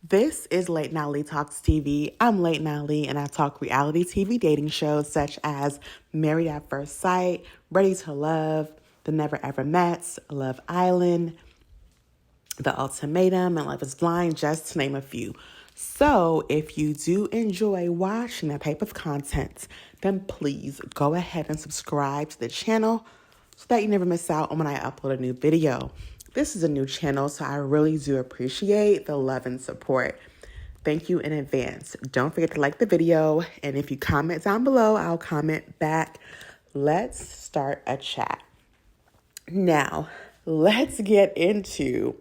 This is Late Nolly Talks TV. I'm Late Nolly, and I talk reality TV dating shows such as Married at First Sight, Ready to Love, The Never Ever Mets, Love Island, The Ultimatum, and Love is Blind, just to name a few. So if you do enjoy watching that type of content, then please go ahead and subscribe to the channel so that you never miss out on when I upload a new video. This is a new channel, so I really do appreciate the love and support. Thank you in advance. Don't forget to like the video, and if you comment down below, I'll comment back. Let's start a chat. Now, let's get into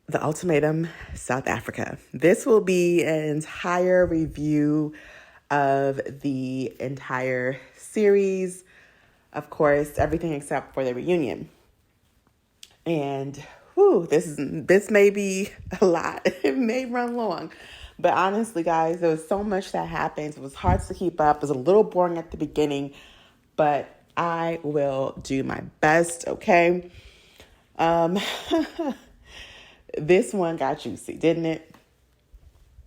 The Ultimatum, South Africa. This will be an entire review of the entire series. Of course, everything except for the reunion. And this may be a lot. It may run long. But honestly, guys, there was so much that happened. It was hard to keep up. It was a little boring at the beginning, but I will do my best, okay? This one got juicy, didn't it?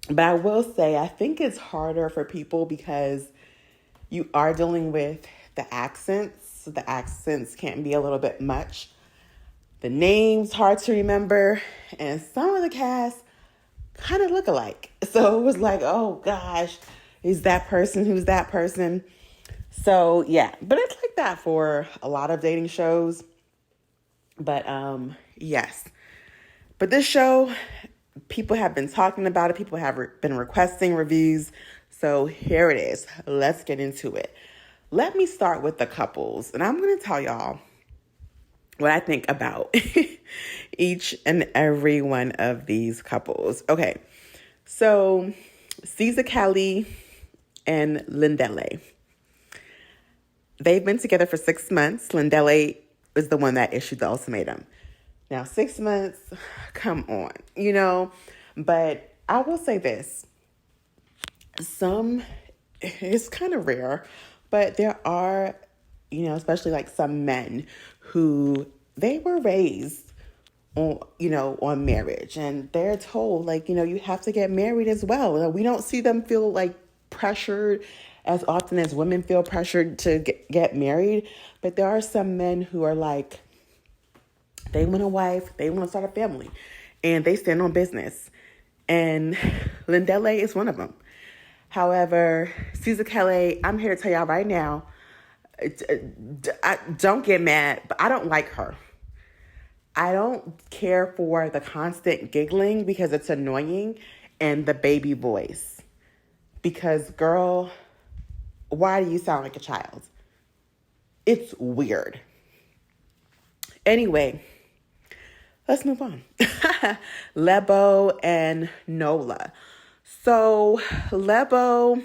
But I will say, I think it's harder for people because you are dealing with the accents. The accents can be a little bit much. The names hard to remember, and some of the cast kind of look alike. So it was like, oh gosh, is that person? Who's that person? So yeah, but it's like that for a lot of dating shows. But yes. But this show, people have been talking about it. People have been requesting reviews. So here it is. Let's get into it. Let me start with the couples. And I'm going to tell y'all what I think about each and every one of these couples. Okay. So Caesar Kelly and Lindele. They've been together for 6 months. Lindele is the one that issued the ultimatum. Now, 6 months, come on, but I will say this. It's kind of rare, but there are, especially like some men who they were raised on marriage, and they're told you have to get married as well. We don't see them feel like pressured as often as women feel pressured to get married, but there are some men who are like, they want a wife, they want to start a family, and they stand on business. And Lindele is one of them. However, Caesar Kelly, I'm here to tell y'all right now, don't get mad, but I don't like her. I don't care for the constant giggling because it's annoying, and the baby voice. Because, girl, why do you sound like a child? It's weird. Anyway, let's move on. Lebo and Nola. So Lebo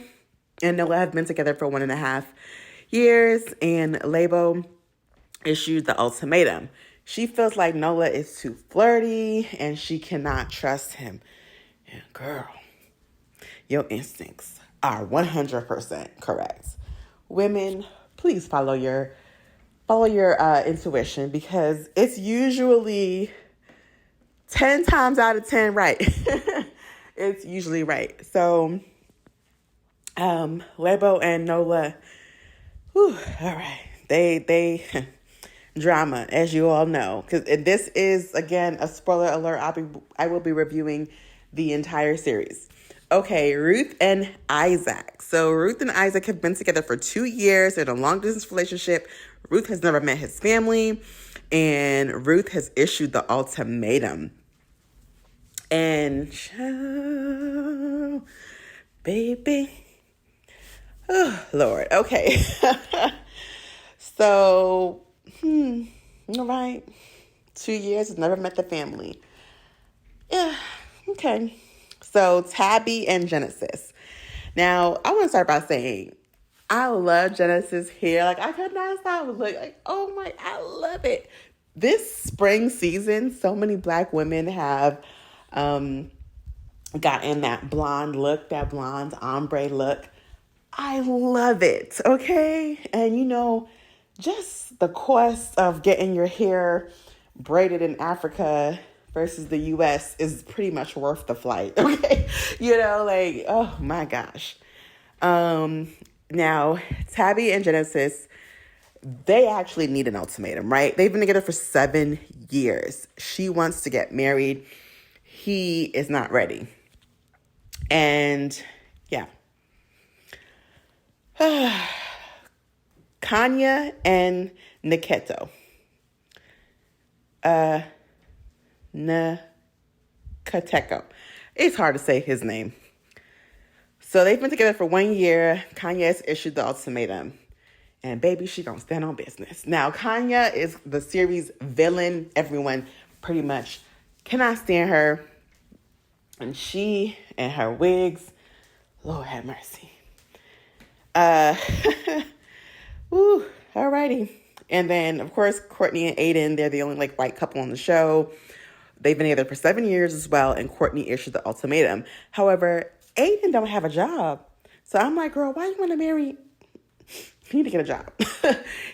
and Nola have been together for 1.5 years, and Lebo issued the ultimatum. She feels like Nola is too flirty and she cannot trust him. And girl, your instincts are 100% correct. Women, please follow your intuition, because it's usually 10 times out of 10 right. It's usually right. So Lebo and Nola, all right. They drama, as you all know. Because this is, again, a spoiler alert. I will be reviewing the entire series. Okay, Ruth and Isaac. So Ruth and Isaac have been together for 2 years. They're in a long-distance relationship. Ruth has never met his family, and Ruth has issued the ultimatum. And, baby, oh, Lord, okay. So, all right, 2 years, has never met the family. Yeah, okay. So, Tabby and Genesis. Now, I want to start by saying, I love Genesis hair. I could not stop. Oh my, I love it. This spring season, so many Black women have gotten that blonde look, that blonde ombre look. I love it, okay? And just the quest of getting your hair braided in Africa versus the US is pretty much worth the flight. Okay. Like, oh my gosh. Now, Tabby and Genesis, they actually need an ultimatum, right? They've been together for 7 years. She wants to get married. He is not ready. And yeah. Kanya and Niketo. Nakateko. It's hard to say his name. So they've been together for 1 year. Kanya has issued the ultimatum. And baby, she gonna stand on business. Now, Kanya is the series villain. Everyone pretty much cannot stand her. And she and her wigs, Lord have mercy. Woo, alrighty. And then, of course, Courtney and Aiden, they're the only white couple on the show. They've been together for 7 years as well, and Courtney issued the ultimatum. However, Aiden don't have a job. So I'm like, girl, why you want to marry? He need to get a job.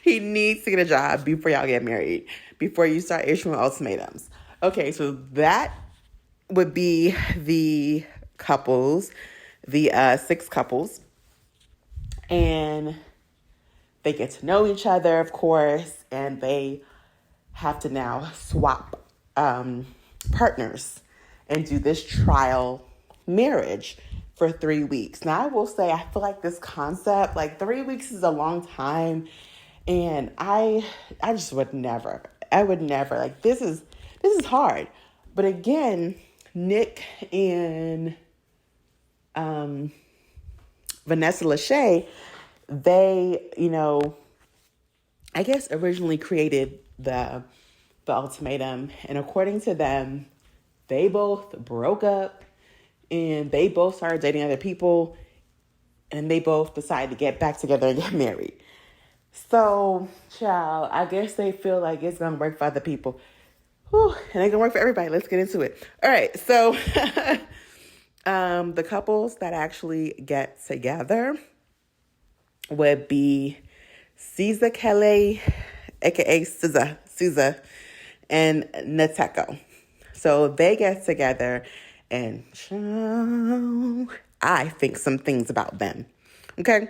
He needs to get a job before y'all get married, before you start issuing ultimatums. Okay, so that would be the couples, the 6 couples. And they get to know each other, of course, and they have to now swap partners and do this trial marriage for 3 weeks. Now, I will say, I feel like this concept, 3 weeks is a long time, and I just would never. I would never. This is hard. But again, Nick and Vanessa Lachey, they, I guess originally created the ultimatum, and according to them, they both broke up and they both started dating other people, and they both decided to get back together and get married. So, child, I guess they feel like it's gonna work for other people. Whew, and it's gonna work for everybody. Let's get into it. All right, so the couples that actually get together would be Caesar Kelly, aka Caesar, and Nateko. So they get together, and I think some things about them. Okay.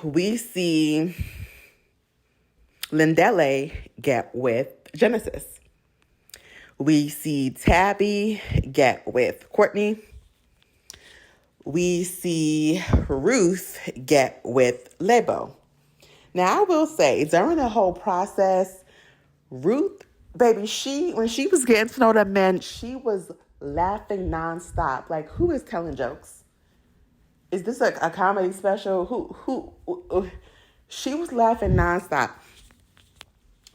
We see Lindele get with Genesis. We see Tabby get with Courtney. We see Ruth get with Lebo. Now, I will say, during the whole process, Ruth, baby, when she was getting to know the men, she was laughing nonstop. Like, who is telling jokes? Is this a comedy special? Who? She was laughing nonstop.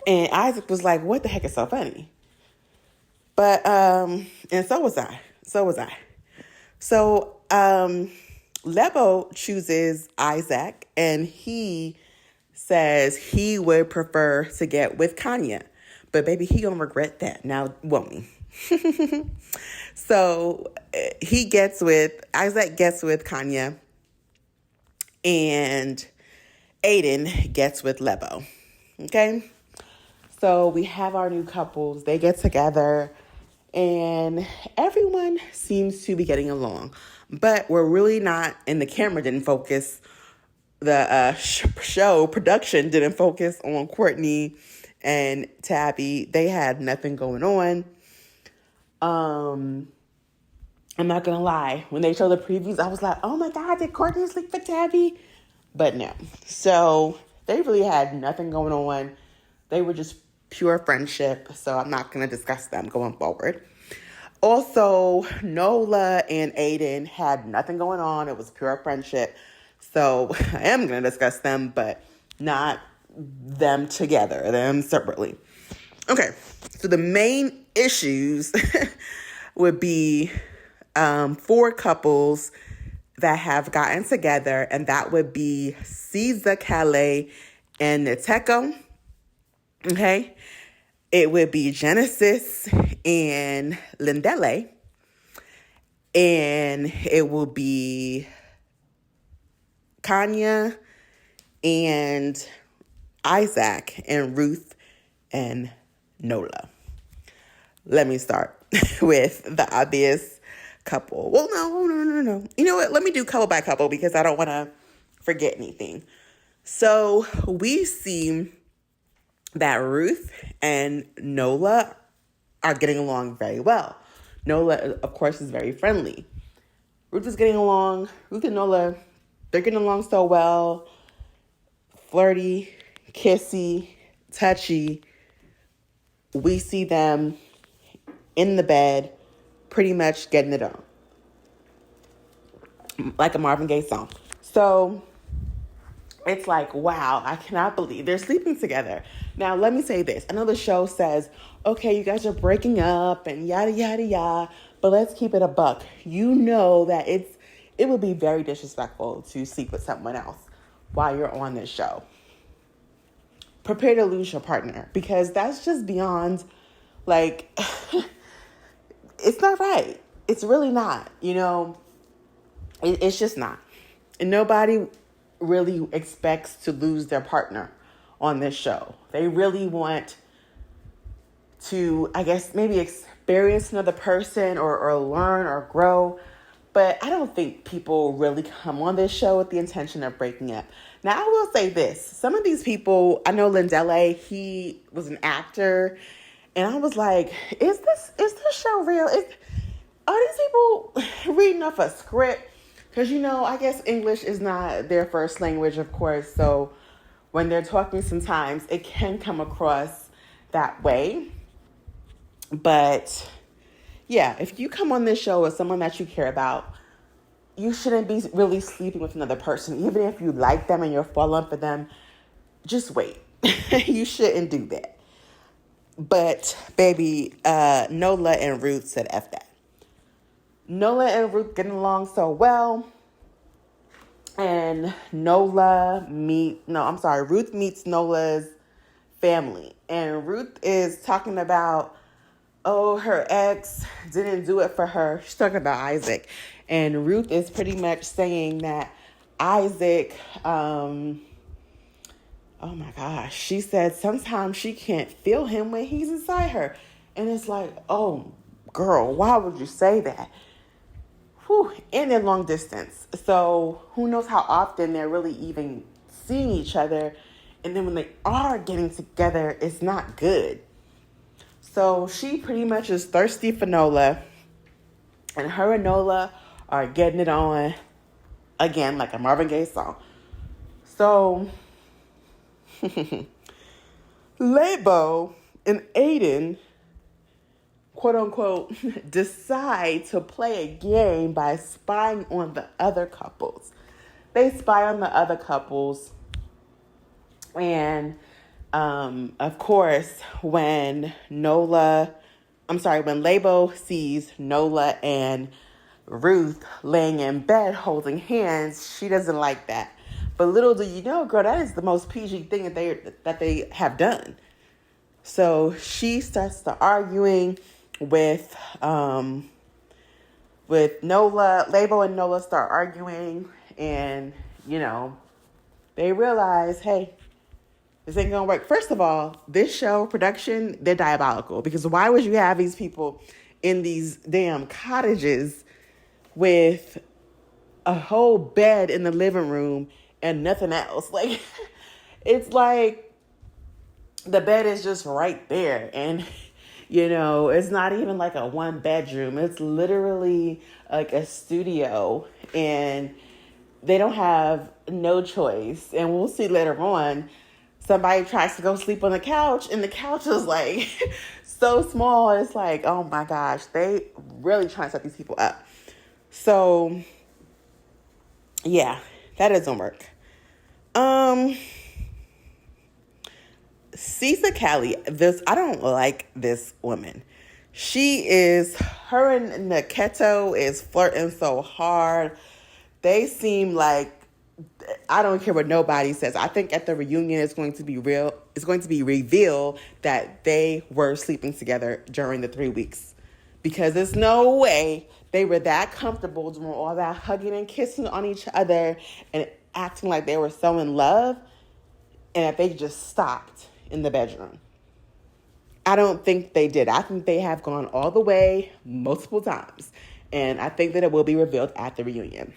And Isaac was like, what the heck is so funny? But, and so was I. So, Lebo chooses Isaac, and he says he would prefer to get with Kanya. But baby, he gonna regret that now, won't he? So Isaac gets with Kanya, and Aiden gets with Lebo. Okay? So we have our new couples. They get together, and everyone seems to be getting along. But we're really not, and the camera didn't focus, the show production didn't focus on Courtney and Tabby. They had nothing going on. I'm not gonna lie. When they showed the previews, I was like, oh my God, did Courtney sleep with Tabby? But no. So they really had nothing going on. They were just pure friendship. So I'm not gonna discuss them going forward. Also, Nola and Aiden had nothing going on. It was pure friendship. So I am going to discuss them, but not them together, them separately. Okay, so the main issues would be 4 couples that have gotten together, and that would be Caesar Calais and Nateko. Okay, it would be Genesis and Lindele, and it will be Kanya and Isaac and Ruth and Nola. let me start with the obvious couple. Well, no. You know what? Let me do couple by couple because I don't want to forget anything. So we see that Ruth and Nola are getting along very well. Nola, of course, is very friendly. Ruth and Nola, they're getting along so well. Flirty, kissy, touchy. We see them in the bed, pretty much getting it on. Like a Marvin Gaye song. So it's like, wow, I cannot believe they're sleeping together. Now, let me say this. I know the show says, okay, you guys are breaking up and yada, yada, yada, but let's keep it a buck. You know that it would be very disrespectful to sleep with someone else while you're on this show. Prepare to lose your partner because that's just beyond, like, it's not right. It's really not, it's just not. And nobody really expects to lose their partner on this show. They really want to, I guess, maybe experience another person or learn or grow. But I don't think people really come on this show with the intention of breaking up. Now, I will say this. Some of these people, I know Lindele, he was an actor. And I was like, is this show real? Are these people reading off a script? Because, I guess English is not their first language, of course. So when they're talking sometimes, it can come across that way. But yeah, if you come on this show with someone that you care about, you shouldn't be really sleeping with another person. Even if you like them and you're falling for them, just wait. You shouldn't do that. But baby, Nola and Ruth said F that. Nola and Ruth getting along so well. And Ruth meets Nola's family. And Ruth is talking about, her ex didn't do it for her. She's talking about Isaac. And Ruth is pretty much saying that Isaac, oh my gosh, she said sometimes she can't feel him when he's inside her. And it's like, oh, girl, why would you say that? Whew, and they're long distance. So who knows how often they're really even seeing each other. And then when they are getting together, it's not good. So she pretty much is thirsty for Nola. And her and Nola are getting it on again, like a Marvin Gaye song. So Lebo and Aiden, quote unquote, decide to play a game by spying on the other couples. They spy on the other couples. And, of course, when Lebo sees Nola and Ruth laying in bed holding hands, she doesn't like that. But little do you know, girl, that is the most PG thing that they have done. So she starts to arguing with Nola. Lebo and Nola start arguing, and they realize, hey, this ain't gonna work. First of all, this show production, they're diabolical, because why would you have these people in these damn cottages with a whole bed in the living room and nothing else? Like, it's like the bed is just right there, and it's not even like a one bedroom. It's literally like a studio, and they don't have no choice. And we'll see later on, somebody tries to go sleep on the couch, and the couch is like so small. It's like, oh my gosh, they really trying to set these people up. So yeah, that doesn't work. Cisa Callie, I don't like this woman. Her and Naketo is flirting so hard. They seem like, I don't care what nobody says. I think at the reunion it's going to be revealed that they were sleeping together during the 3 weeks. Because there's no way they were that comfortable doing all that hugging and kissing on each other and acting like they were so in love, and that they just stopped in the bedroom. I don't think they did. I think they have gone all the way multiple times. And I think that it will be revealed at the reunion.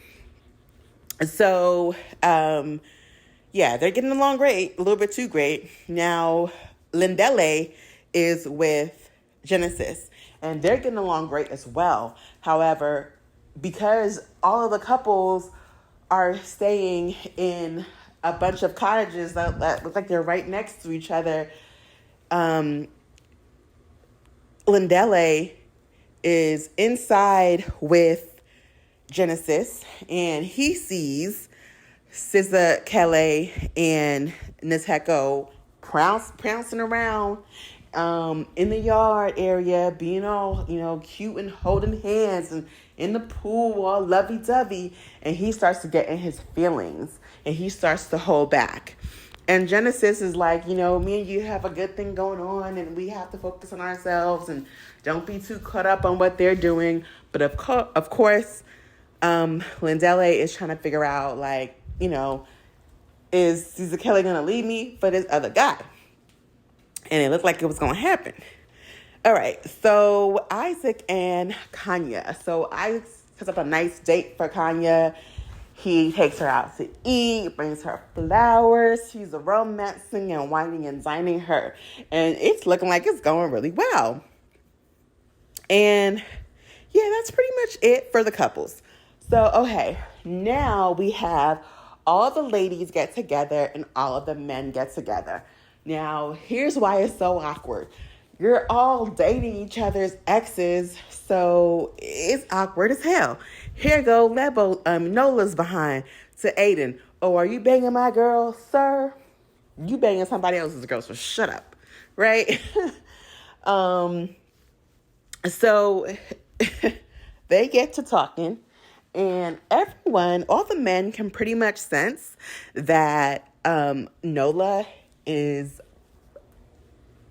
So, yeah, they're getting along great, a little bit too great. Now, Lindele is with Genesis, and they're getting along great as well. However, because all of the couples are staying in a bunch of cottages that look like they're right next to each other, Lindele is inside with Genesis, and he sees SZA, Kelly, and Nteko prancing around in the yard area, being all, cute and holding hands and in the pool all lovey-dovey. And he starts to get in his feelings and he starts to hold back. And Genesis is like, me and you have a good thing going on and we have to focus on ourselves and don't be too caught up on what they're doing. But of course, Lindele is trying to figure out, is SZA Kelly going to leave me for this other guy? And it looked like it was going to happen. All right, so Isaac and Kanya. So Isaac sets up a nice date for Kanya. He takes her out to eat, brings her flowers. He's romancing and whining and dining her. And it's looking like it's going really well. And yeah, that's pretty much it for the couples. So, okay, now we have all the ladies get together and all of the men get together. Now, here's why it's so awkward. You're all dating each other's exes, so it's awkward as hell. Here go Nola's behind to Aiden. Oh, are you banging my girl, sir? You banging somebody else's girl, so shut up, right? So they get to talking, and everyone, all the men can pretty much sense that Nola is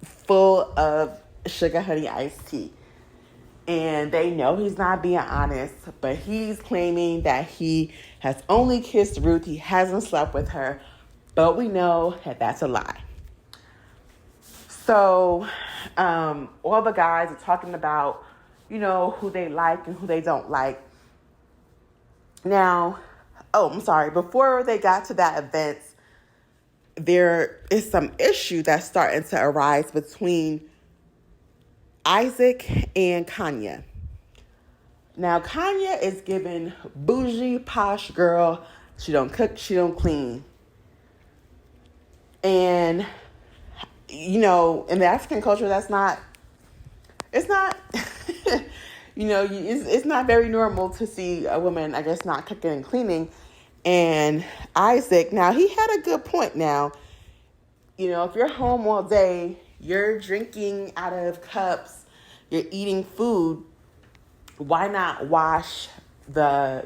full of sugar honey iced tea. And they know he's not being honest, but he's claiming that he has only kissed Ruth. He hasn't slept with her, but we know that that's a lie. So all the guys are talking about, who they like and who they don't like. Now, I'm sorry, before they got to that event, there is some issue that's starting to arise between Isaac and Kanya. Now, Kanya is given bougie, posh girl. She don't cook, she don't clean. And, in the African culture, it's not, it's not very normal to see a woman, I guess, not cooking and cleaning. And Isaac, now, he had a good point now. If you're home all day, you're drinking out of cups, you're eating food, why not wash the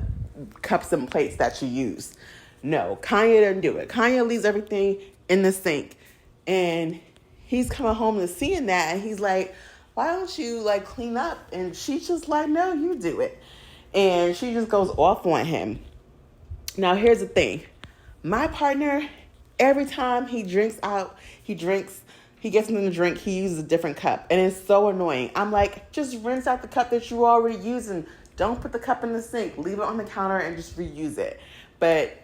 cups and plates that you use? No, Kanye doesn't do it. Kanye leaves everything in the sink. And he's coming home and seeing that, and he's like, why don't you, clean up? And she's just like, no, you do it. And she just goes off on him. Now, here's the thing. My partner, every time he gets something to drink, he uses a different cup. And it's so annoying. I'm like, just rinse out the cup that you already using. Don't put the cup in the sink. Leave it on the counter and just reuse it. But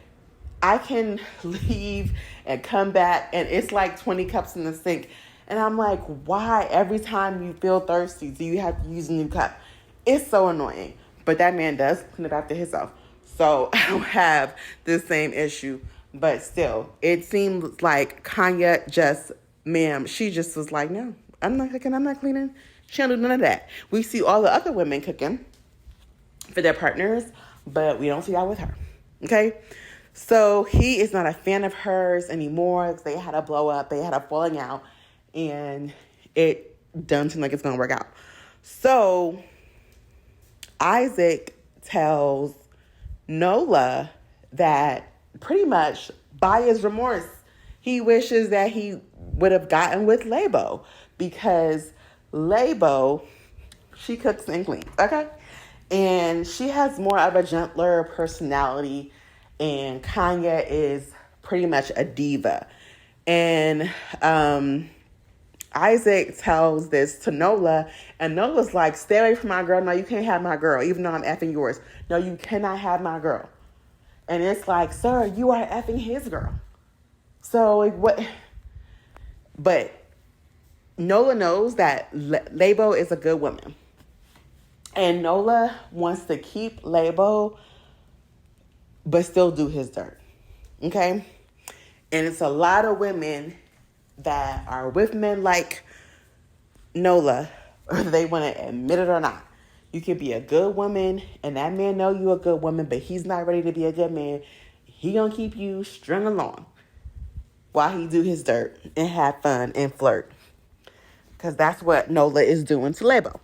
I can leave and come back and it's like 20 cups in the sink. And I'm like, why every time you feel thirsty do you have to use a new cup? It's so annoying. But that man does clean it after himself. So I don't have the same issue. But still, it seems like Kanya she just was like, no, I'm not cooking, I'm not cleaning. She don't do none of that. We see all the other women cooking for their partners, but we don't see that with her. Okay? So he is not a fan of hers anymore. They had a blow up. They had a falling out. And it doesn't seem like it's going to work out. So Isaac tells Nola that pretty much by his remorse, he wishes that he would have gotten with Labo, because Labo, she cooks and cleans, okay? And she has more of a gentler personality, and Kanya is pretty much a diva. And Isaac tells this to Nola, and Nola's like, stay away from my girl. No, you can't have my girl, even though I'm effing yours. No, you cannot have my girl. And it's like, sir, you are effing his girl. So like, what? But Nola knows that Labo is a good woman. And Nola wants to keep Labo, but still do his dirt. Okay? And it's a lot of women that are with men like Nola, whether they want to admit it or not. You could be a good woman, and that man know you a good woman, but he's not ready to be a good man. He gonna keep you strung along while he do his dirt and have fun and flirt. Because that's what Nola is doing to Labo.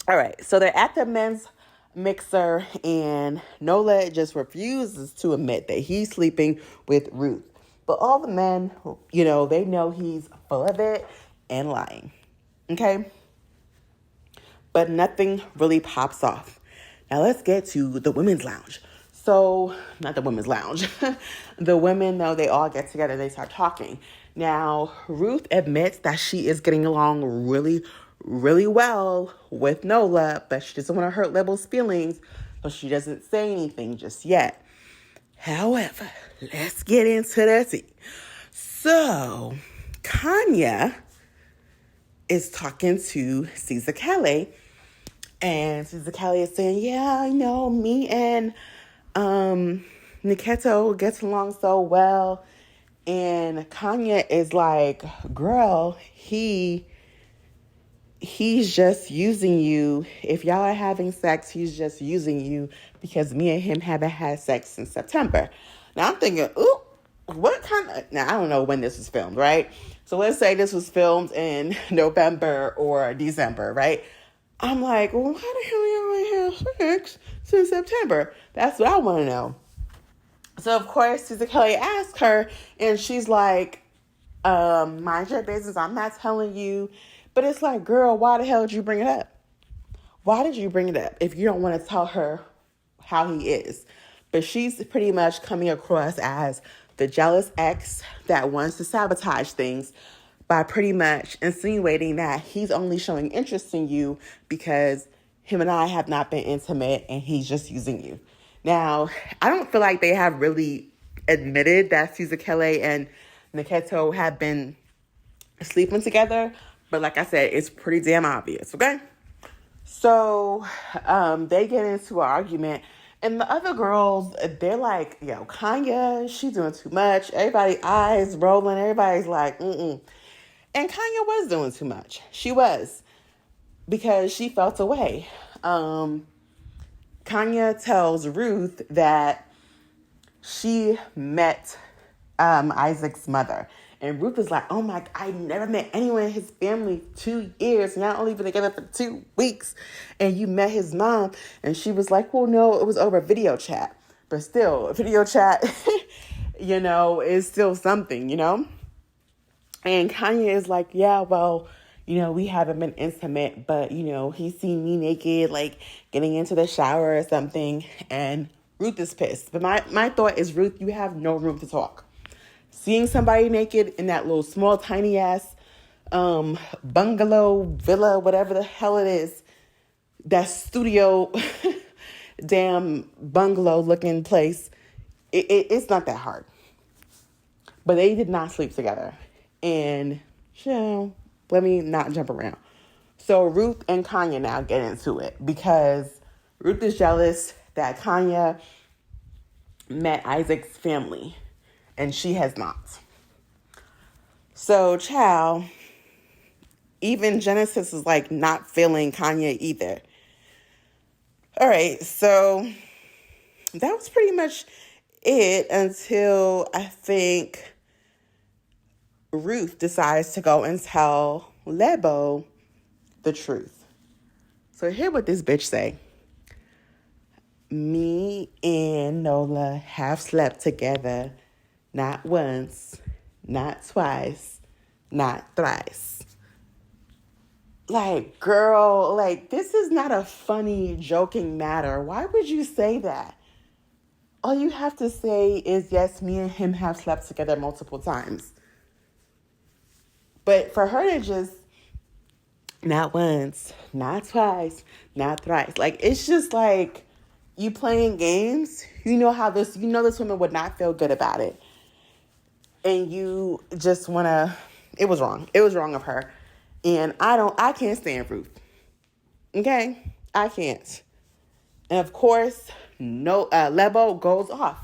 All right, so they're at the men's mixer, and Nola just refuses to admit that he's sleeping with Ruth. But all the men, they know he's full of it and lying. Okay? But nothing really pops off. Now let's get to the women's lounge. So, not the women's lounge. The women, though, they all get together. They start talking. Now, Ruth admits that she is getting along really, really well with Nola, but she doesn't want to hurt Labo's feelings, so she doesn't say anything just yet. However, let's get into the tea. So, Kanya is talking to Caesar Kelly, and Caesar Kelly is saying, yeah, me and Niketo gets along so well. And Kanya is like, girl, he's just using you. If y'all are having sex, he's just using you because me and him haven't had sex since September. Now I'm thinking, ooh, what kind of... Now, I don't know when this was filmed, right? So let's say this was filmed in November or December, right? I'm like, well, why the hell y'all ain't have sex since September? That's what I want to know. So, of course, Caesar Kelly asked her, and she's like, mind your business. I'm not telling you. But it's like, girl, why the hell did you bring it up? Why did you bring it up if you don't want to tell her how he is? But she's pretty much coming across as the jealous ex that wants to sabotage things by pretty much insinuating that he's only showing interest in you because him and I have not been intimate and he's just using you. Now, I don't feel like they have really admitted that Caesar Kelly and Niketo have been sleeping together. But like I said, it's pretty damn obvious, okay? So they get into an argument. And the other girls, they're like, Kanya, she's doing too much. Everybody's eyes rolling. Everybody's like, mm-mm. And Kanya was doing too much. She was. Because she felt away. Kanya tells Ruth that she met Isaac's mother. And Ruth is like, oh my, I never met anyone in his family 2 years. Not only been together for 2 weeks. And you met his mom. And she was like, well, no, it was over video chat. But still, video chat, is still something, And Kanye is like, yeah, well, we haven't been intimate, but, he's seen me naked, like getting into the shower or something. And Ruth is pissed. But my thought is, Ruth, you have no room to talk. Seeing somebody naked in that little small, tiny ass bungalow, villa, whatever the hell it is, that studio, damn bungalow looking place, it's not that hard. But they did not sleep together. And, let me not jump around. So Ruth and Kanya now get into it because Ruth is jealous that Kanya met Isaac's family and she has not. So, child, even Genesis is like not feeling Kanya either. All right, so that was pretty much it until I think Ruth decides to go and tell Lebo the truth. So hear what this bitch say. Me and Nola have slept together not once, not twice, not thrice. Like, girl, this is not a funny, joking matter. Why would you say that? All you have to say is, yes, me and him have slept together multiple times. But for her to just not once, not twice, not thrice, like it's just like you playing games. You know this woman would not feel good about it. And you just wanna it was wrong. It was wrong of her. And I can't stand Ruth. Okay? I can't. And of course, Lebo goes off.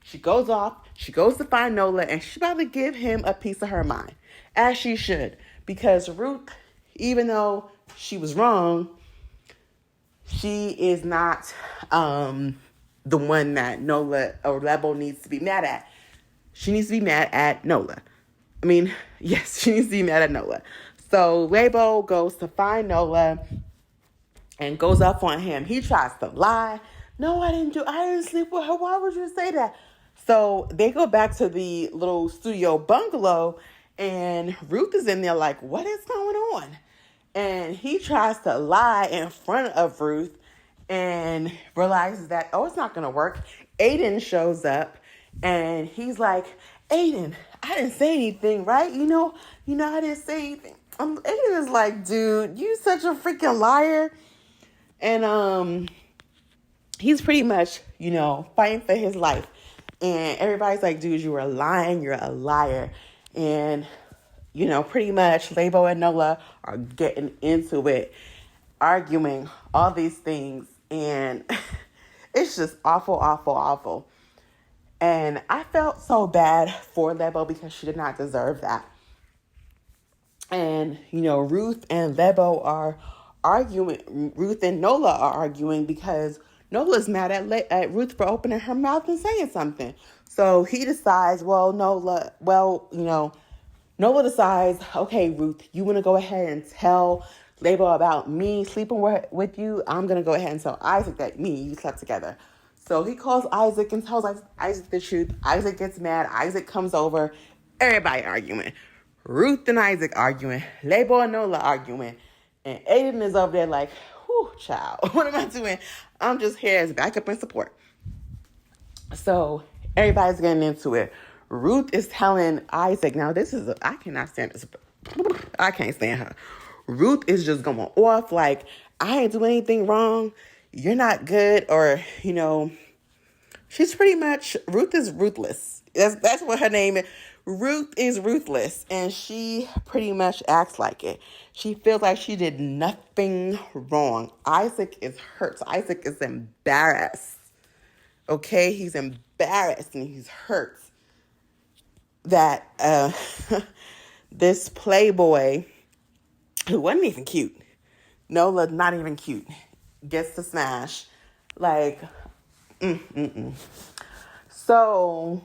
She goes off. She goes to find Nola, and she's about to give him a piece of her mind, as she should, because Ruth, even though she was wrong, she is not the one that Nola or Lebo needs to be mad at. She needs to be mad at Nola. I mean, yes, she needs to be mad at Nola. So Lebo goes to find Nola and goes up on him. He tries to lie. No, I didn't sleep with her. Why would you say that? So they go back to the little studio bungalow, and Ruth is in there like, what is going on? And he tries to lie in front of Ruth and realizes that, oh, it's not going to work. Aiden shows up, and he's like, Aiden, I didn't say anything, right? You know, I didn't say anything. Aiden is like, dude, you such a freaking liar. And he's pretty much, fighting for his life. And everybody's like, dude, you were lying. You're a liar. And, pretty much Lebo and Nola are getting into it, arguing all these things. And it's just awful, awful, awful. And I felt so bad for Lebo because she did not deserve that. And, Ruth and Lebo are arguing. Ruth and Nola are arguing because Nola's mad at Ruth for opening her mouth and saying something. So he decides, Nola decides, okay, Ruth, you want to go ahead and tell Lebo about me sleeping with you? I'm going to go ahead and tell Isaac that you slept together. So he calls Isaac and tells Isaac the truth. Isaac gets mad. Isaac comes over. Everybody arguing. Ruth and Isaac arguing. Lebo and Nola arguing. And Aiden is over there like, whew, child, what am I doing? I'm just here as backup and support. So everybody's getting into it. Ruth is telling Isaac, now I cannot stand this. I can't stand her. Ruth is just going off like, I ain't doing anything wrong. You're not good. Or, she's pretty much, Ruth is ruthless. That's what her name is. Ruth is ruthless, and she pretty much acts like it. She feels like she did nothing wrong. Isaac is hurt. Isaac is embarrassed. Okay? He's embarrassed and he's hurt that this playboy, who wasn't even cute, Nola, not even cute, gets to smash. Like, So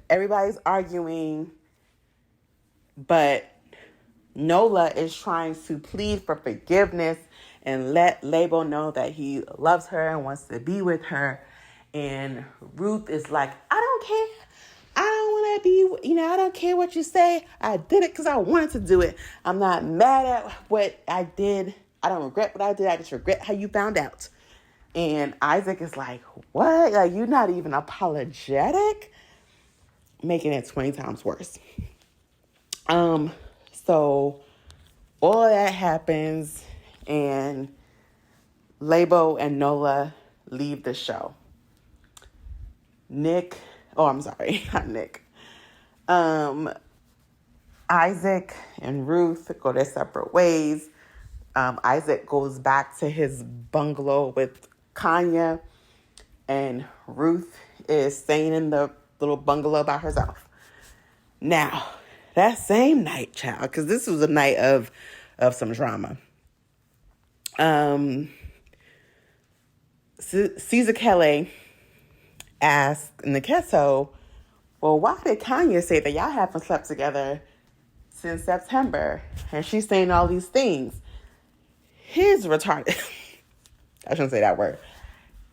everybody's arguing, but Nola is trying to plead for forgiveness and let Lebo know that he loves her and wants to be with her. And Ruth is like, I don't care. I don't want to be, I don't care what you say. I did it because I wanted to do it. I'm not mad at what I did. I don't regret what I did. I just regret how you found out. And Isaac is like, what? Like, you're not even apologetic? Making it 20 times worse. So all of that happens, and Lebo and Nola leave the show. Not Nick. Isaac and Ruth go their separate ways. Isaac goes back to his bungalow with Kanya, and Ruth is staying in the little bungalow by herself. Now, that same night, child, because this was a night of some drama. Caesar Kelly asked Niketo, well, why did Kanya say that y'all haven't slept together since September? And she's saying all these things. His retarded, I shouldn't say that word.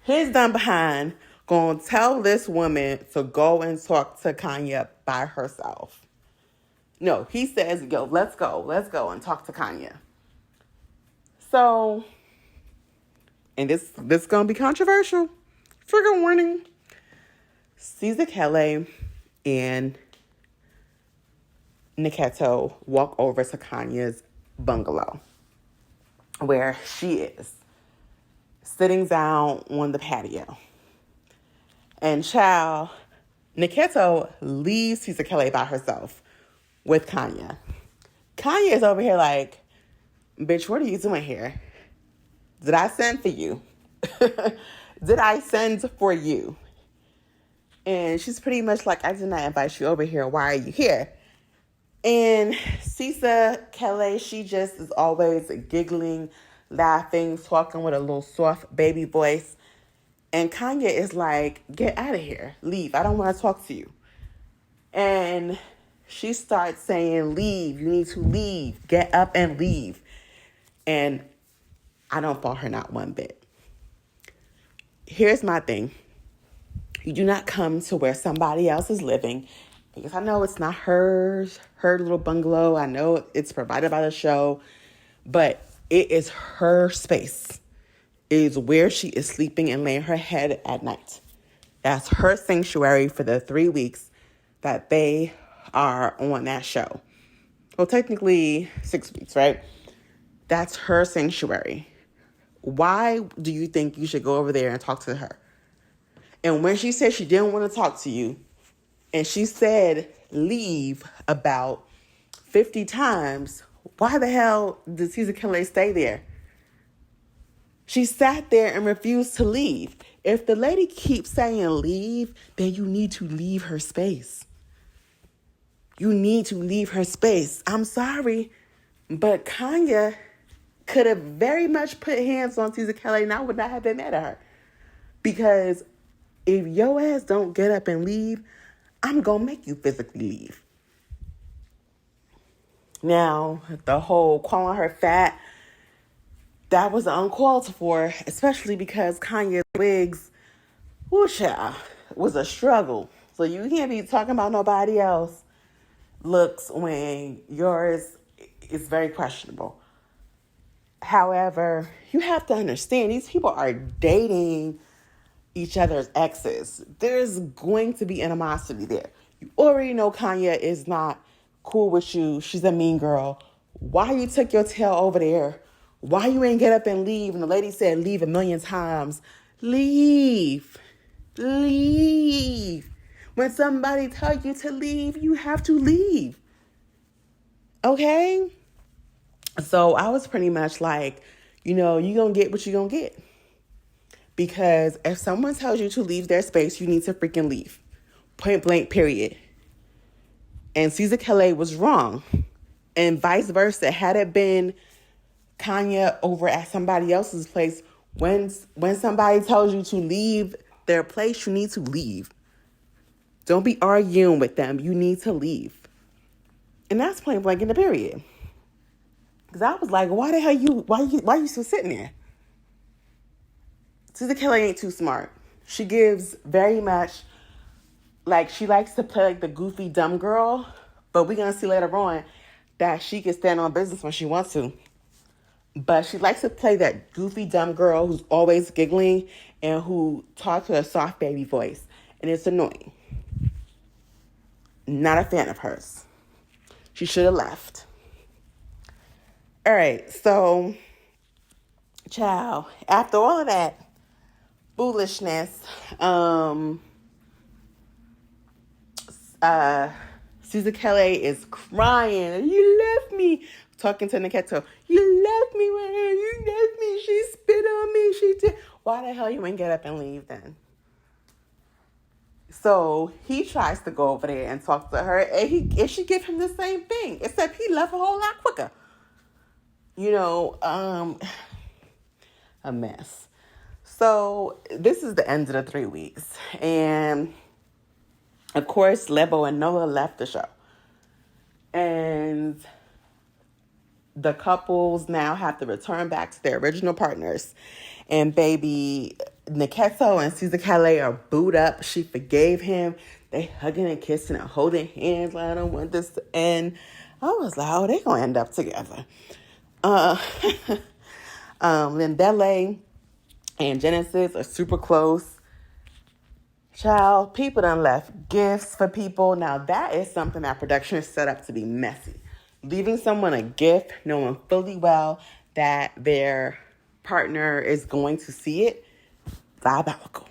His dumb behind gonna tell this woman to go and talk to Kanya by herself. No, he says, yo, let's go and talk to Kanya. So, and this is gonna be controversial. Trigger warning. Caesar Kelly and Niketo walk over to Kanye's bungalow where she is sitting down on the patio. And child, Niketo leaves Tisa Kelly by herself with Kanye. Kanye is over here like, bitch, what are you doing here? Did I send for you? Did I send for you? And she's pretty much like, I did not invite you over here. Why are you here? And Tisa Kelly, she just is always giggling, laughing, talking with a little soft baby voice. And Kanye is like, get out of here. Leave. I don't want to talk to you. And she starts saying, leave. You need to leave. Get up and leave. And I don't fault her not one bit. Here's my thing. You do not come to where somebody else is living, because I know it's not her little bungalow. I know it's provided by the show, but it is her space. It is where she is sleeping and laying her head at night. That's her sanctuary for the 3 weeks that they are on that show. Well, technically 6 weeks, right? That's her sanctuary. Why do you think you should go over there and talk to her? And when she said she didn't want to talk to you, and she said leave about 50 times, why the hell did Tisa Kelly stay there? She sat there and refused to leave. If the lady keeps saying leave, then you need to leave her space. You need to leave her space. I'm sorry, but Kanye could have very much put hands on Tisa Kelly and I would not have been mad at her. Because if your ass don't get up and leave, I'm going to make you physically leave. Now, the whole calling her fat, that was uncalled for, especially because Kanye's wigs, child, was a struggle. So you can't be talking about nobody else looks when yours is very questionable. However, you have to understand, these people are dating each other's exes. There's going to be animosity there. You already know Kanye is not cool with you. She's a mean girl. Why you took your tail over there? Why you ain't get up and leave? And the lady said leave a million times. Leave. Leave. When somebody tells you to leave, you have to leave. Okay? So I was pretty much like, you're going to get what you're going to get. Because if someone tells you to leave their space, you need to freaking leave. Point blank, period. And Tisa Kelly was wrong. And vice versa. Had it been Kanye over at somebody else's place, when somebody tells you to leave their place, you need to leave. Don't be arguing with them. You need to leave. And that's point blank in the period. Because I was like, why the hell why you still sitting there? Tisa Kelly ain't too smart. She gives very much, like, she likes to play like the goofy dumb girl, but we're going to see later on that she can stand on business when she wants to. But she likes to play that goofy dumb girl who's always giggling and who talks with a soft baby voice. And it's annoying. Not a fan of hers. She should have left. All right, so, child, after all of that foolishness, Tisa Kelly is crying. You left me. Talking to Niketo. You left me with her. You left me. She spit on me. She did. Why the hell you ain't get up and leave then? So he tries to go over there and talk to her, and she give him the same thing, except he left a whole lot quicker. A mess. So this is the end of the 3 weeks. And of course, Lebo and Noah left the show. And the couples now have to return back to their original partners. And baby, Niketo and Tisa Kelly are booed up. She forgave him. They hugging and kissing and holding hands. I don't want this to end. I was like, oh, they're going to end up together. Lindele and Genesis are super close. Child, people done left gifts for people. Now, that is something that production is set up to be messy. Leaving someone a gift, knowing fully well that their partner is going to see it, diabolical.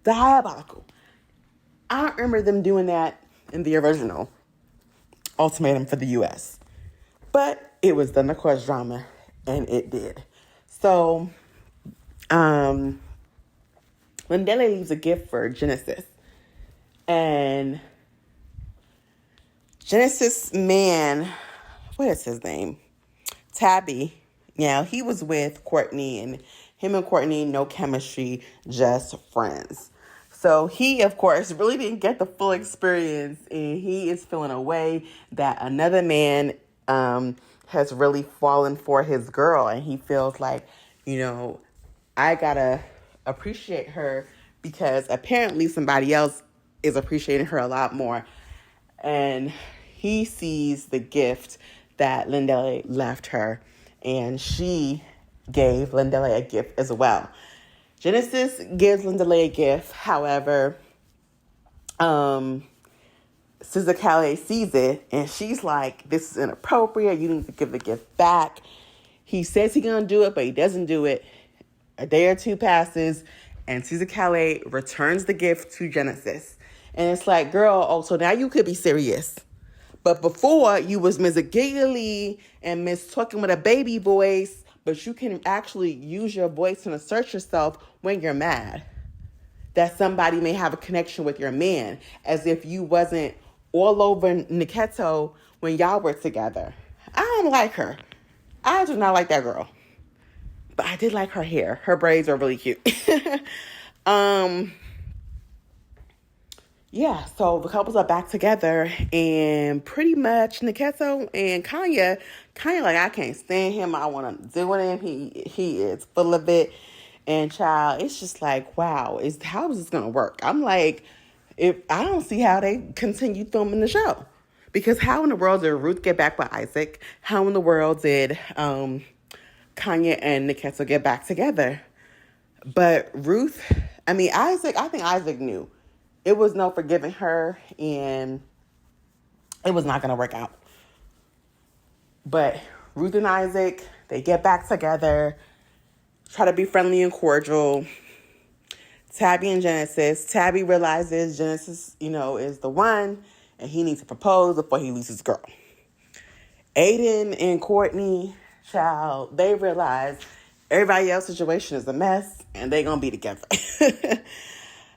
Diabolical. I don't remember them doing that in the original Ultimatum for the US. But it was done, of course, drama, and it did. So, Lindele leaves a gift for Genesis. And Genesis man, what is his name? Tabby. Yeah, he was with Courtney, and him and Courtney, no chemistry, just friends. So he, of course, really didn't get the full experience, and he is feeling a way that another man has really fallen for his girl, and he feels like, I gotta appreciate her because apparently somebody else is appreciating her a lot more. And he sees the gift that Lindele left her, and she gave Lindele a gift as well. Genesis gives Lindele a gift. However, Sister Calais sees it, and she's like, this is inappropriate. You need to give the gift back. He says he's going to do it, but he doesn't do it. A day or two passes, and Sister Calais returns the gift to Genesis. And it's like, girl, oh, so now you could be serious. But before, you was Miss Giggly and Miss talking with a baby voice, but you can actually use your voice and assert yourself when you're mad. That somebody may have a connection with your man, as if you wasn't all over Niketo when y'all were together. I don't like her. I do not like that girl. But I did like her hair. Her braids are really cute. Yeah, so the couples are back together, and pretty much Niketo and Kanye like, I can't stand him. I want to do with him. He is full of it. And child, it's just like, wow, how is this going to work? I'm like, if I don't see how they continue filming the show. Because how in the world did Ruth get back with Isaac? How in the world did Kanye and Niketo get back together? But Isaac, I think Isaac knew. It was no forgiving her, and it was not going to work out. But Ruth and Isaac, they get back together, try to be friendly and cordial. Tabby and Genesis. Tabby realizes Genesis, is the one, and he needs to propose before he loses his girl. Aiden and Courtney, child, they realize everybody else's situation is a mess, and they're going to be together.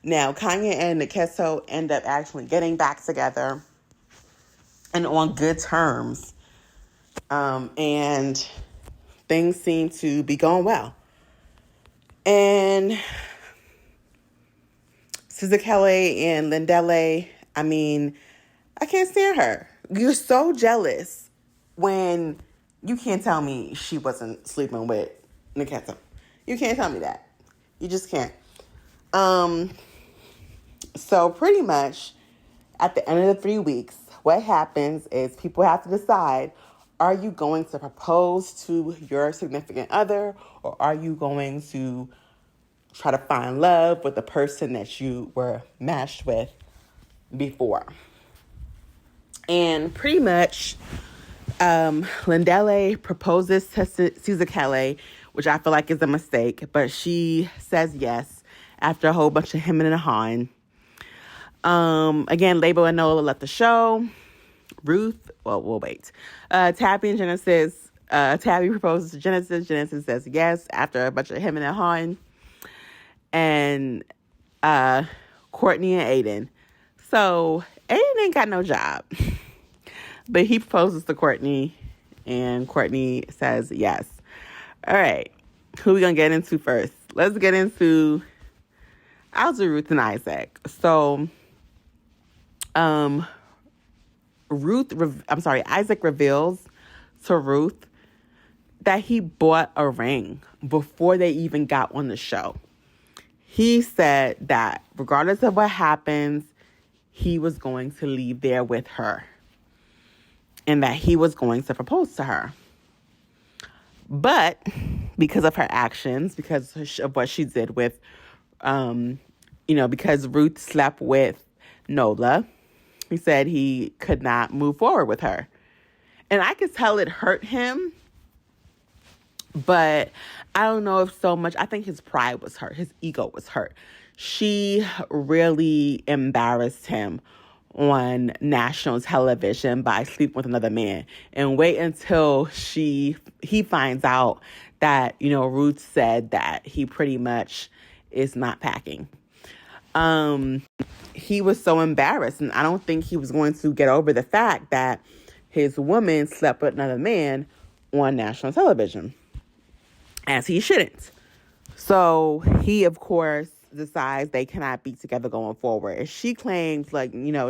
Now, Kanye and Niketo end up actually getting back together and on good terms. And things seem to be going well. And Sister Kelly and Lindele, I can't stand her. You're so jealous when you can't tell me she wasn't sleeping with Niketo. You can't tell me that. You just can't. So pretty much at the end of the 3 weeks, what happens is people have to decide, are you going to propose to your significant other, or are you going to try to find love with the person that you were matched with before? And pretty much, Lindele proposes to Caesar Calais, which I feel like is a mistake, but she says yes after a whole bunch of hemming and hawing. Again, Labo and Nola left the show. Ruth, we'll wait. Tabby and Genesis. Tabby proposes to Genesis. Genesis says yes after a bunch of hemming and hawing. And Courtney and Aiden. So Aiden ain't got no job. But he proposes to Courtney, and Courtney says yes. All right. Who we going to get into first? Let's get into, I'll do Ruth and Isaac. So, Isaac reveals to Ruth that he bought a ring before they even got on the show. He said that regardless of what happens, he was going to leave there with her and that he was going to propose to her. But because of her actions, because of what she did with because Ruth slept with Nola, he said he could not move forward with her. And I could tell it hurt him, but I don't know if so much. I think his pride was hurt. His ego was hurt. She really embarrassed him on national television by sleeping with another man. And wait until he finds out that, Ruth said that he pretty much is not packing. He was so embarrassed, and I don't think he was going to get over the fact that his woman slept with another man on national television, as he shouldn't. So he, of course, decides they cannot be together going forward. And she claims,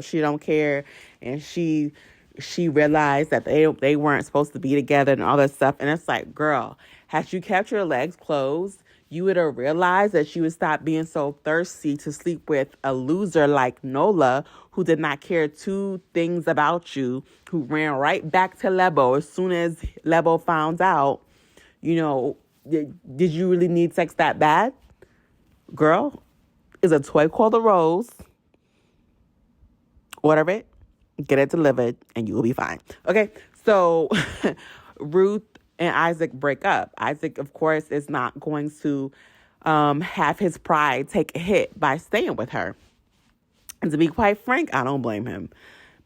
she don't care, and she realized that they weren't supposed to be together and all that stuff. And it's like, girl, had you kept your legs closed, you would have realized that you would stop being so thirsty to sleep with a loser like Nola, who did not care two things about you, who ran right back to Lebo as soon as Lebo found out. Did you really need sex that bad? Girl, is a toy called a rose. Order it, get it delivered, and you will be fine. Okay, so Ruth and Isaac break up. Isaac, of course, is not going to have his pride take a hit by staying with her. And to be quite frank, I don't blame him.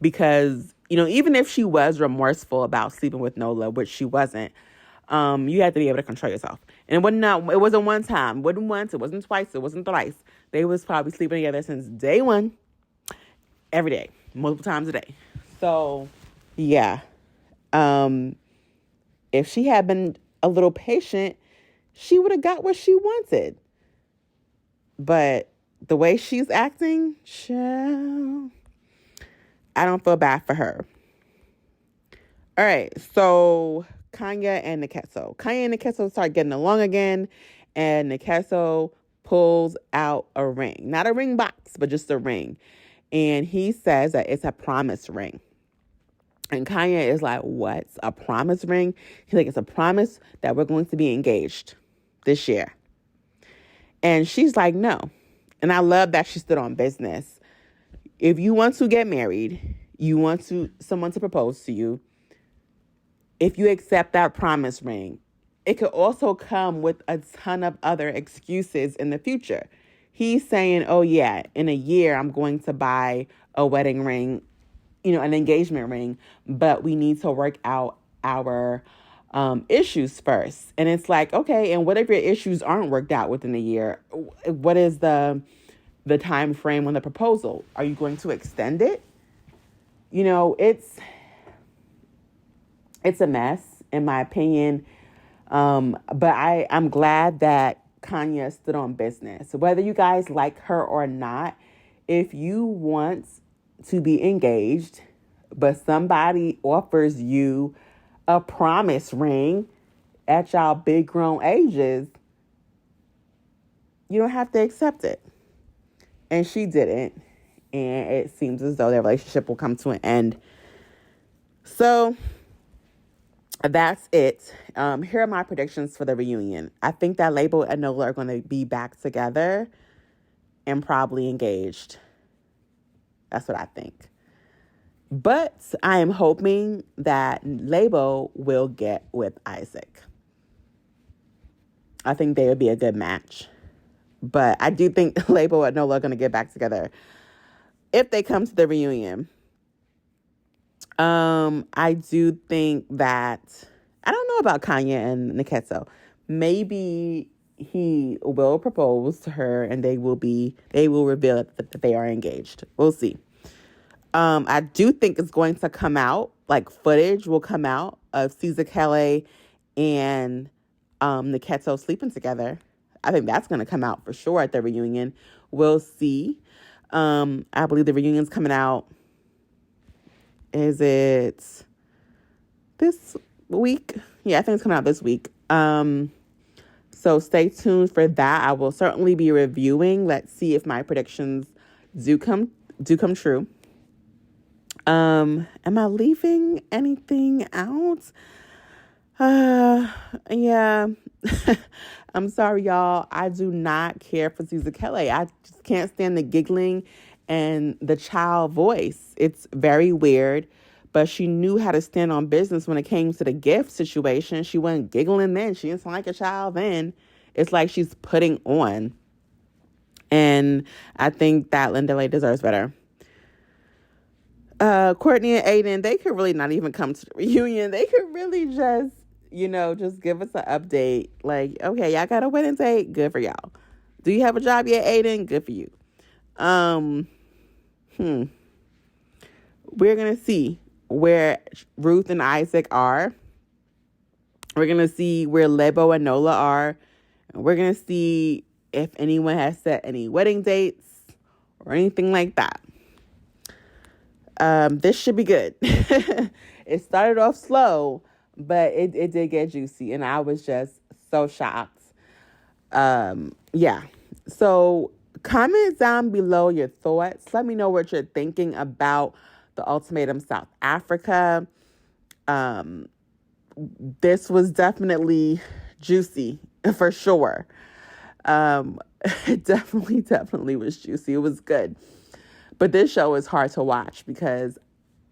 Because, even if she was remorseful about sleeping with Nola, which she wasn't, you had to be able to control yourself. And it wasn't one time. It wasn't once. It wasn't twice. It wasn't thrice. They was probably sleeping together since day one. Every day. Multiple times a day. So, yeah. If she had been a little patient, she would have got what she wanted. But the way she's acting, child, I don't feel bad for her. All right, so Kanya and Nkeso. Kanya and Nkeso start getting along again, and Nkeso pulls out a ring. Not a ring box, but just a ring. And he says that it's a promise ring. And Kanya is like, what? A promise ring? He's like, it's a promise that we're going to be engaged this year. And she's like, no. And I love that she stood on business. If you want to get married, you want someone to propose to you, if you accept that promise ring, it could also come with a ton of other excuses in the future. He's saying, oh yeah, in a year, I'm going to buy a wedding ring, an engagement ring, but we need to work out our issues first. And it's like, okay, and what if your issues aren't worked out within a year? What is the time frame on the proposal? Are you going to extend it? It's a mess, in my opinion. But I'm glad that Kanya stood on business. Whether you guys like her or not, if you want to be engaged, but somebody offers you a promise ring at y'all big grown ages, you don't have to accept it. And she didn't. And it seems as though their relationship will come to an end. So that's it. Here are my predictions for the reunion. I think that Label and Nola are going to be back together and probably engaged. That's what I think. But I am hoping that Label will get with Isaac. I think they would be a good match. But I do think Label and Nola are going to get back together if they come to the reunion. I do think that, I don't know about Kanya and Nkeso. Maybe he will propose to her and they will reveal that they are engaged. We'll see. I do think it's going to come out, like footage will come out of Caesar Kelly and Nkeso sleeping together. I think that's going to come out for sure at the reunion. We'll see. I believe the reunion's coming out. Is it this week? Yeah, I think it's coming out this week. So stay tuned for that. I will certainly be reviewing. Let's see if my predictions do come true. Am I leaving anything out? Yeah. I'm sorry, y'all. I do not care for Caesar Kelly. I just can't stand the giggling and the child voice. It's very weird, but she knew how to stand on business when it came to the gift situation. She wasn't giggling then. She didn't sound like a child then. It's like she's putting on. And I think that Linda Lay deserves better. Courtney and Aiden, they could really not even come to the reunion. They could really just, just give us an update. Like, okay, y'all got a wedding date? Good for y'all. Do you have a job yet, Aiden? Good for you. We're going to see where Ruth and Isaac are. We're going to see where Lebo and Nola are. And we're going to see if anyone has set any wedding dates or anything like that. This should be good. It started off slow, but it did get juicy, and I was just so shocked. Yeah. So comment down below your thoughts. Let me know what you're thinking about the Ultimatum South Africa. This was definitely juicy for sure. It definitely was juicy. It was good. But this show is hard to watch because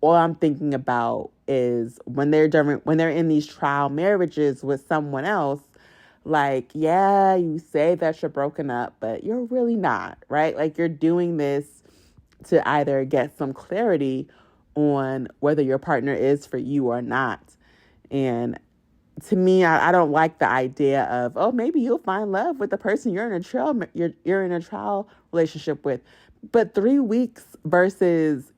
all I'm thinking about is when they're in these trial marriages with someone else, like, yeah, you say that you're broken up, but you're really not, right? Like, you're doing this to either get some clarity on whether your partner is for you or not. And to me, I don't like the idea of, oh, maybe you'll find love with the person you're in a trial relationship with. But 3 weeks versus,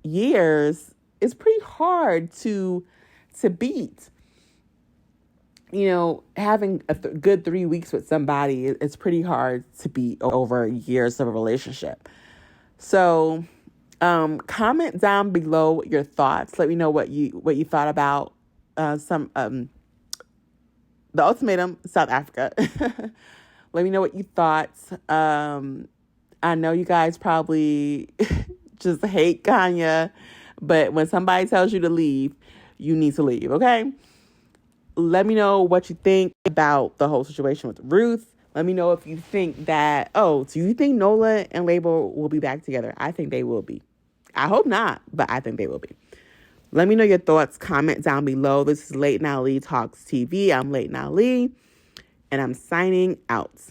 years is pretty hard to beat. Having a good 3 weeks with somebody is pretty hard to beat over years of a relationship. So, comment down below your thoughts. Let me know what you thought about the Ultimatum South Africa. Let me know what you thought. I know you guys probably just hate Kanye, but when somebody tells you to leave, you need to leave, okay? Let me know what you think about the whole situation with Ruth. Let me know if you think that, do you think Nola and Label will be back together? I think they will be. I hope not, but I think they will be. Let me know your thoughts. Comment down below. This is Late Now Lee Talks TV. I'm Late Now Lee, and I'm signing out.